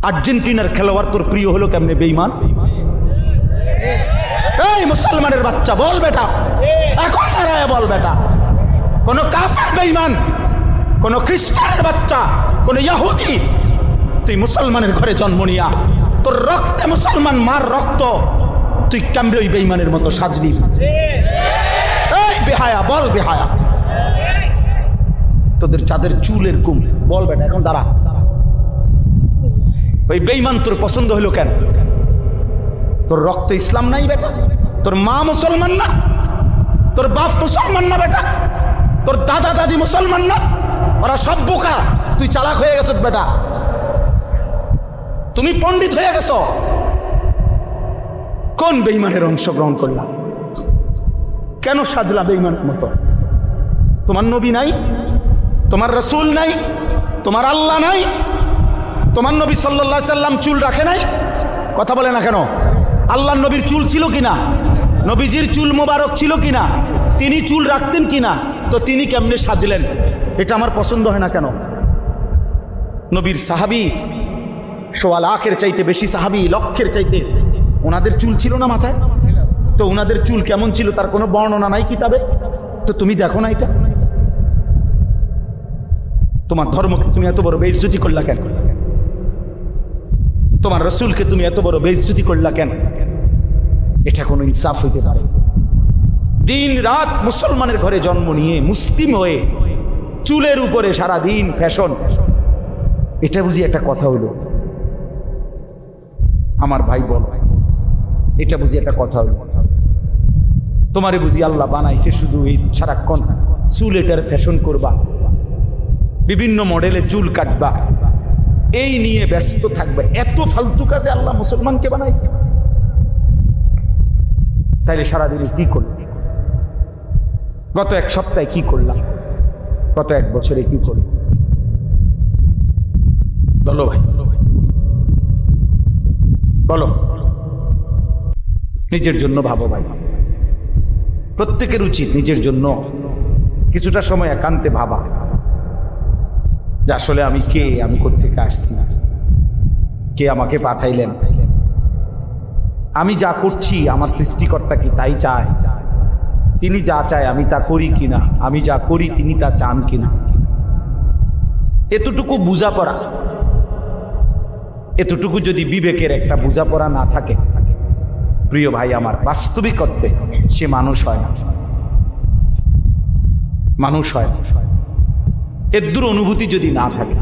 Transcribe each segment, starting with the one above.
আর্জেন্টিনার খেলোয়াড় তোর প্রিয় হলো কেমনে বেঈমান? এই মুসলমানের বাচ্চা বল বেটা, এখন দাঁড়ায় বল বেটা। কোন কাফের বেঈমান, কোন খ্রিস্টানের বাচ্চা, কোন ইহুদি, তুই মুসলমানের ঘরে জন্ম নিয়া তোর রক্তে মুসলমান মার রক্ত, তুই কেমনে ওই বেঈমানের মতো সাজলি? এই বেহায়া বল বেহায়া, তোদের চাঁদের চুলের কুম বল বেটা, এখন দাঁড়া। ওই বেঈমান তোর পছন্দ হলো কেন? তোর রক্ত ইসলাম নাই বেটা, তোর মা মুসলমান না, তোর বাপ মুসলমান না বেটা, তোর দাদা দাদি মুসলমান না, ওরা সব বোকা, তুই চালাক হয়ে গেছ বেটা, তুমি পণ্ডিত হয়ে গেছ। কোন বেঈমানের অংশগ্রহণ করলাম? কেন সাজলা বেঈমানের মতো? তোমার নবী নাই, তোমার রাসূল নাই, তোমার আল্লাহ নাই, তোমার নবী সাল্লাল্লাহু আলাইহি সাল্লাম চুল রাখে নাই? কথা বলে না কেন? আল্লাহর নবীর চুল ছিল কিনা? নবীজির চুল মোবারক ছিল কিনা? তিনি চুল রাখতেন কিনা? তো তিনি কেমনে সাজলেন? এটা আমার পছন্দ হয় না কেন? নবীর সাহাবী সোয়া লাখের চাইতে বেশি সাহাবী, লক্ষের চাইতে, ওনাদের চুল ছিল না মাথায়? তো ওনাদের চুল কেমন ছিল তার কোনো বর্ণনা নাই কিতাবে? তো তুমি দেখো না এটা? তোমার ধর্মকে তুমি এত বড় বেইজ্জতি করলা কেন? তোমার রাসূলকে তুমি এত বড় বেইজ্জতি করলা কেন? এটা কোনো ইনসাফ হইতে পারে? দিন রাত মুসলমানের ঘরে জন্ম নিয়ে মুসলিম হয়ে চুলের উপরে সারা দিন ফ্যাশন, এটা বুঝি একটা কথা হইল? আমার ভাই বল, এটা বুঝি একটা কথা হইল? তোমারে বুঝি আল্লাহ বানাইছে শুধু এই সারাক্ষণ চুল এটার ফ্যাশন করবা, বিভিন্ন মডেলে চুল কাটবা, এই নিয়ে ব্যস্ত থাকবে? এত ফালতু কাজে আল্লাহ মুসলমানকে বানাইছে? তাইলে সারাদিনে কি করলাম? গত এক সপ্তাহে কি করলাম? গত এক বছরে কি করলাম? বলো ভাই, বলো। নিজের জন্য ভাবো ভাই, প্রত্যেকের উচিত নিজের জন্য কিছুটা সময় একান্তে ভাবা যে আসলে আমি কে, আমি কোত্থেকে আসছি, কে আমাকে পাঠাইলেন, আমি যা করছি আমার সৃষ্টিকর্তা কি তাই চায়? তিনি যা চায় আমি তা করি কিনা, আমি যা করি তিনি তা চান কিনা? এতটুকু বোঝাপড়া, এতটুকু যদি বিবেকের একটা বোঝাপড়া না থাকে, প্রিয় ভাই আমার, বাস্তবিক অর্থে সে মানুষ হয় না, মানুষ হয় না। এর অনুভূতি যদি না থাকে,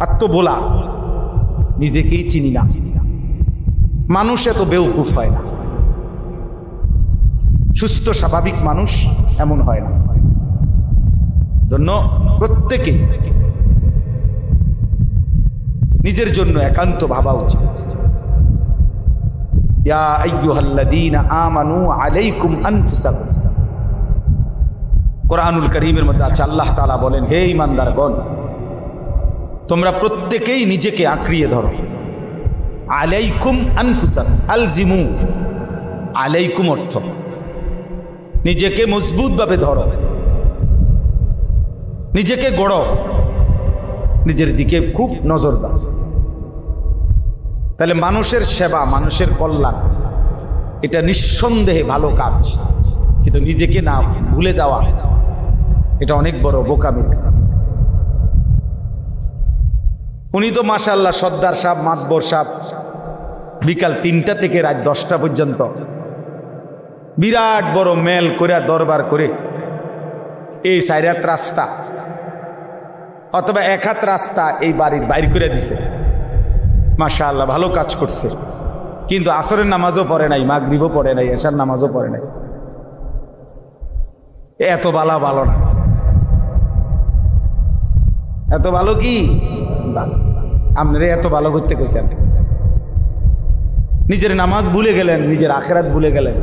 আর তো বলা নিজেকেই চিনি না, মানুষ এত বেউকুফ হয় না, সুস্থ স্বাভাবিক মানুষ এমন হয় না। জন্য প্রত্যেকে নিজের জন্য একান্ত ভাবা উচিত। ইয়া আইয়ুহাল্লাযীনা আমানু আলাইকুম আনফুসাকুম, কোরআনুল কারীমের মধ্যে আছে, আল্লাহ তাআলা বলেন, হে ঈমানদারগণ, তোমরা প্রত্যেকেই নিজেকে আঁকড়িয়ে ধরো। আলাইকুম আনফুসাকুম, আলজিমু, আলাইকুম অর্থ নিজেকে মজবুতভাবে ধরো, নিজেকে গড়ো, নিজের দিকে খুব নজর দাও। তাহলে মানুষের সেবা, মানুষের কল্যাণ, এটা নিঃসন্দেহে ভালো কাজ, কিন্তু নিজেকে না ভুলে যাওয়া এটা অনেক বড় বোকামির কাজ। উনি তো মাশাআল্লাহ সর্দার সাহেব, মাতবর সাহেব, বিকাল 3টা থেকে রাত 10টা পর্যন্ত বিরাট বড় মেল করে দরবার করে এই 4 হাত রাস্তা অথবা 1 হাত রাস্তা এই বাড়ির বাইর করে দিছে। মাশাআল্লাহ ভালো কাজ করছে, কিন্তু আসরের নামাজও পড়ে নাই, মাগরিবও পড়ে নাই, এশার নামাজও পড়ে নাই। এত ভালো ভালো না, এত ভালো কি আপনারা এত ভালো করতে কইছেন? নিজের নামাজ ভুলে গেলেন, নিজের আখিরাত ভুলে গেলেন,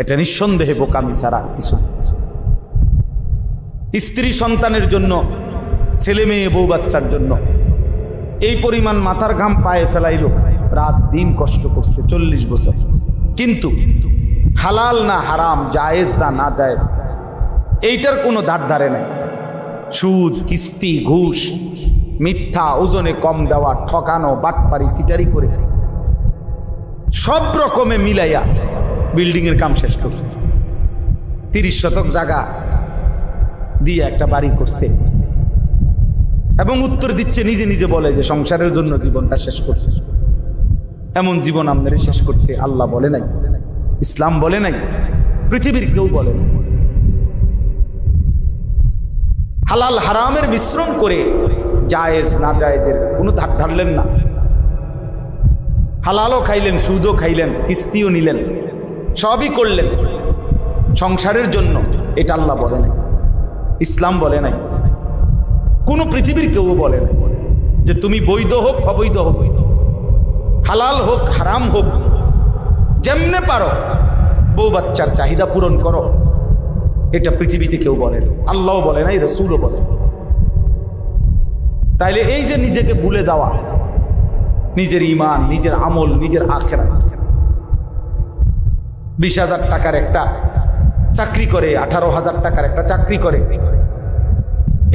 এটা নিঃসন্দেহে বোকামি ছাড়া কিছু। স্ত্রী সন্তানের জন্য, ছেলে মেয়ে বউ বাচ্চার জন্য এই পরিমাণ মাথার ঘাম পায়ে ফেলাইল, রাত দিন কষ্ট করছে 40 বছর, কিন্তু হালাল না হারাম, জায়েজ না না জায়েজ, এইটার কোনো ধার ধারে নাই। সুদ, কিস্তি, ঘুষ মিথ্যা, ওজনে কম দেওয়া, ঠকানো, বাটপারি, সিটারি করে সব রকমে মিলাইয়া বিল্ডিং এর কাম শেষ করছে। 30 শতক জায়গা দিয়ে একটা বাড়ি করছে এবং উত্তর দিচ্ছে, নিজে নিজে বলে যে সংসারের জন্য জীবনটা শেষ করছে। এমন জীবন আমাদের শেষ করতে আল্লাহ বলে নাই, ইসলাম বলে নাই, পৃথিবীর কেউ বলে নাই। হালাল হারামের মিশ্রণ করে জায়েজ না জায়েজের কোনো ধার ধারলেন না। হালালও খাইলেন, সুদও খাইলেন, কিস্তিও নিলেন, সবই করলেন সংসারের জন্য। এটা আল্লাহ বলে নাই, ইসলাম বলে নাই, কোনো পৃথিবীর কেউ বলে নাই যে তুমি বৈধ হোক অবৈধ হোক, হালাল হোক হারাম হোক, যেমনে পারো বউ বাচ্চার চাহিদা পূরণ করো। এটা পৃথিবীতে কেউ বলে না, আল্লাহও বলে নাই, রাসূলও বলে। তাইলে এই যে নিজেকে ভুলে যাওয়া, নিজের ঈমান, নিজের আমল, নিজের আখিরাত, 20,000 টাকার একটা চাকরি করে, 18,000 টাকার একটা চাকরি করে,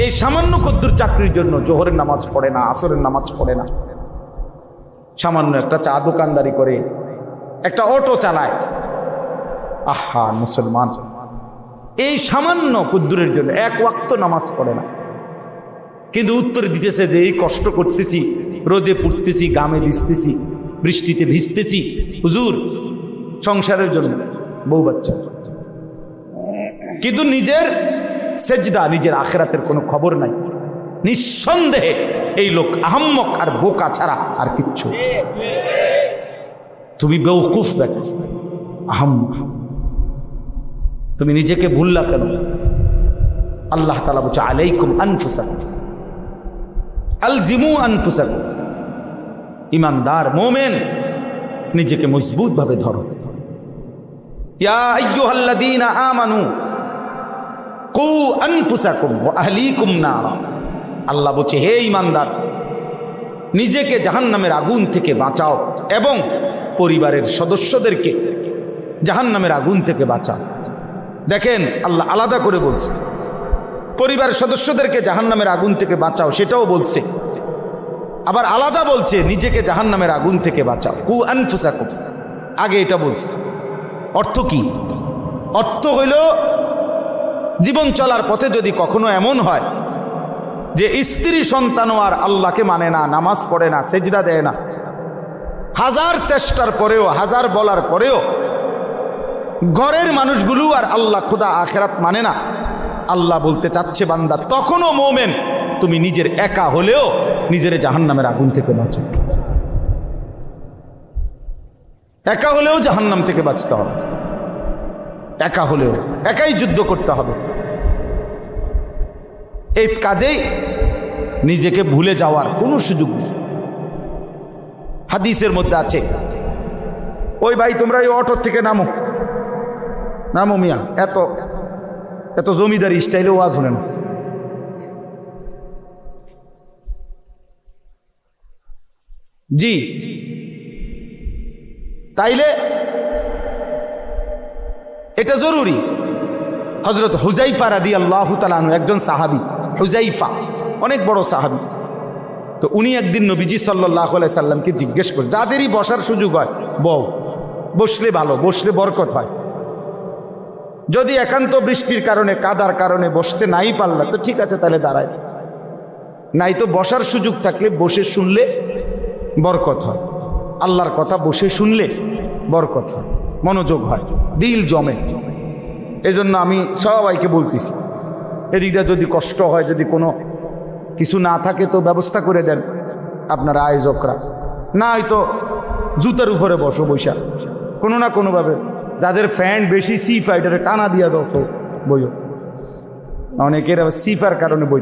এই সামান্য কদ্দুর চাকরির জন্য জোহরের নামাজ পড়ে না, আসরের নামাজ পড়ে না, সামান্য একটা চা দোকানদারি করে, একটা অটো চালায়। আহা মুসলমান, এই সামান্য কদ্দুরের জন্য এক ওয়াক্ত নামাজ পড়ে না, কিন্তু উত্তর দিতেছে যে এই কষ্ট করতেছি, রোদে পুড়তেছি, গামে ভিজতেছি, বৃষ্টিতে ভিজতেছি হুজুর সংসারের জন্য, বউ বাচ্চা। কিন্তু নিজের সেজদা, নিজের আখিরাতের কোনো খবর নাই। নিঃসন্দেহে এই লোক আহাম্মক আর বোকা ছাড়া আর কিচ্ছু। তুমি বেওকুফ বেটা, আহাম্মক, তুমি নিজেকে ভুললা কেন? আল্লাহ তাআলা বলছে আলাইকুম আনফুসাকুম আলজিমু আনফুসাকুম। ঈমানদার মুমিন নিজেকে মজবুত ভাবে ধরো। ইয়া আইয়ুহাল্লাযীনা আমানু কু আনফুসাকুম ওয়া আহলিকুম নারা। আল্লাহ বলছে হে ঈমানদার, নিজেকে জাহান্নামের আগুন থেকে বাঁচাও এবং পরিবারের সদস্যদেরকে জাহান্নামের আগুন থেকে বাঁচাও। দেখেন আল্লাহ আলাদা করে বলছে, পরিবারের সদস্যদেরকে জাহান্নামের আগুন থেকে বাঁচাও সেটাও বলছে, আবার আলাদা বলছে নিজেকে জাহান্নামের আগুন থেকে বাঁচাও। কু আনফুসাকুম আগে এটা বলছে। অর্থ কি? অর্থ হইল জীবন চলার পথে যদি কখনো এমন হয় যে স্ত্রী সন্তানও আর আল্লাহকে মানে না, নামাজ পড়ে না, সেজদা দেয় না, হাজার চেষ্টার পরেও, হাজার বলার পরেও ঘরের মানুষগুলো আর আল্লাহ খোদা আখিরাত মানে না, আল্লাহ বলতে চাচ্ছে বান্দা তখনও মোমেন তুমি নিজের একা হলেও নিজের জাহান্নামের আগুন থেকে বাঁচো। একা হলেও জাহান্নাম থেকে বাঁচতে হবে, একা হলেও একাই যুদ্ধ করতে হবে। এই কাজেই নিজেকে ভুলে যাওয়ার কোনো সুযোগ নেই। হাদিসের মধ্যে আছে, ওই ভাই তোমরা এই অটো থেকে নামো, নামো মিয়া, এত এত জমিদারি স্টাইলে ওয়াজ হলেন। জি, তাইলে এটা জরুরি। হযরত হুযাইফা রাদিয়াল্লাহু তাআলা আনহু একজন সাহাবী, হুযাইফা অনেক বড় সাহাবী। তো উনি একদিন নবীজি সাল্লাল্লাহু আলাইহি সাল্লামকে জিজ্ঞেস করেন, যাদেরই বসার সুযোগ হয় বউ, বসলে ভালো, বসলে বরকত হয়। যদি একান্ত বৃষ্টির কারণে, কাদার কারণে বসতে নাই পারলা তো ঠিক আছে, তাহলে দাঁড়ায়, নাই তো বসার সুযোগ থাকলে বসে শুনলে বরকত হয়। আল্লাহর কথা বসে শুনলে বরকত হয়, মনোযোগ হয়, দিল জমে। এজন্য আমি সবাইকে বলতেছি, এদিকটা যদি কষ্ট হয়, যদি কোনো কিছু না থাকে তো ব্যবস্থা করে দেন আপনারা আয়োজকরা, না হয়তো জুতার উপরে বসো, বৈশা কোনো না কোনোভাবে। যাদের ফ্যান বেশি সি ফাইটারে টানা দিয়া দাও বইও, অনেকের আবার সিফার কারণে বই